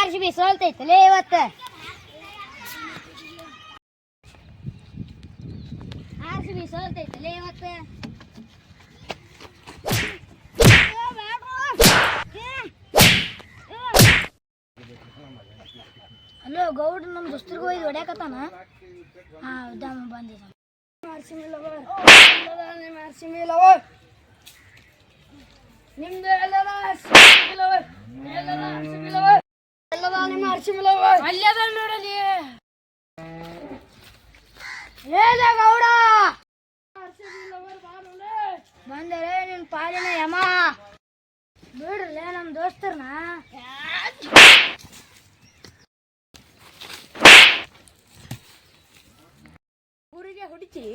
RCB ಸೋಲ್ತೈತಲೇ ಇವತ್ತು. RCB ಸೋಲ್ತೈತಲೇ ಇವತ್ತು. Hello Gaud, ನಮ್ಮ ದೋಸ್ತರಿಗೆ ಹೋಗಿ ಹೊಡ್ಯಾಕತ್ತಾನ. ದಮ್ ಬಂದಿದ್ದ. RCB ಲವರ್ ನಿಮ್ದು ಎಲ್ಲದ RCB ಲವರ್ ಎಲ್ಲದ ನಿಮ್ಮ RCB ಲವರ್ ಅಲ್ಲದ ನೋಡಲಿ. ಹೇಳ ಗೌಡ, RCB ಲವರ್ ಬಂದರೆ ನಿನ್ನ ಪಾಲಿನ ಯಮ. ಬಿಡ್ರಲೇ ನಮ್ಮ ದೋಸ್ತರ್ನ. ಊರಿಗೆ ಹೊಡಿತಿ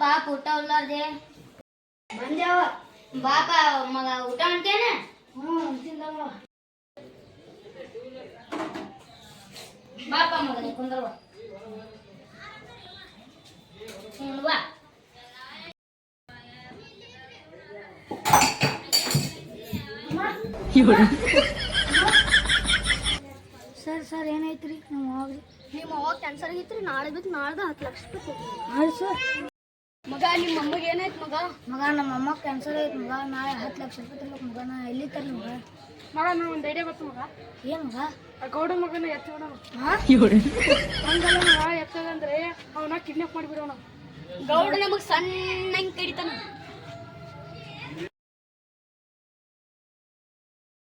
ಪಾಪ ಊಟ ಉಳ್ಳಾರ್ದೆ ಬಂದ್ಯಾವ. ಬಾಪ ಮಗ ಊಟ ಅಂತೇನೆ. ಬಾಪ ಮಗನೇ ಕುಂದ್ರವ. ಬಾ ಸರ್ ಏನೈತ್ರಿ? ನಿಮ್ಮ ಅವಾಗ ಕ್ಯಾನ್ಸರ್ ಆಗೈತ್ರಿ. ನಾಳೆ ಬೇಕು ನಾಳ್ದ 10 ಲಕ್ಷ ರೂಪಾಯಿ. ಸರ್ ಮಗ ನಿಮ್ಮ ಅಮ್ಮಗೆ ಏನಾಯ್ತು ಮಗ? ನಮ್ಮ ಅಮ್ಮ ಕ್ಯಾನ್ಸರ್ ಐತೆ ಮಗ. ನಾಳೆ 10 ಲಕ್ಷ ರೂಪಾಯಿ ತರ್ಬೇಕು ಮಗ. ನಾ ಎಲ್ಲಿ ತರಲಿ ಮಗ? ನಾನು ಒಂದು ಐಡಿಯಾ ಗೊತ್ತು ಮಗ. ಏನು ಮಗ? ಗೌಡ ಮಗನ ಎತ್ತೋಣ. ಹಂಗಲ್ಲ ಮಗ, ಎತ್ತದಂದ್ರೆ ಅವನ ಕಿಡ್ನಾಪ್ ಮಾಡಿಬಿಡೋಣ. ಗೌಡ ನಮಗೆ ಸಣ್ಣ ಕಡಿತಾನ.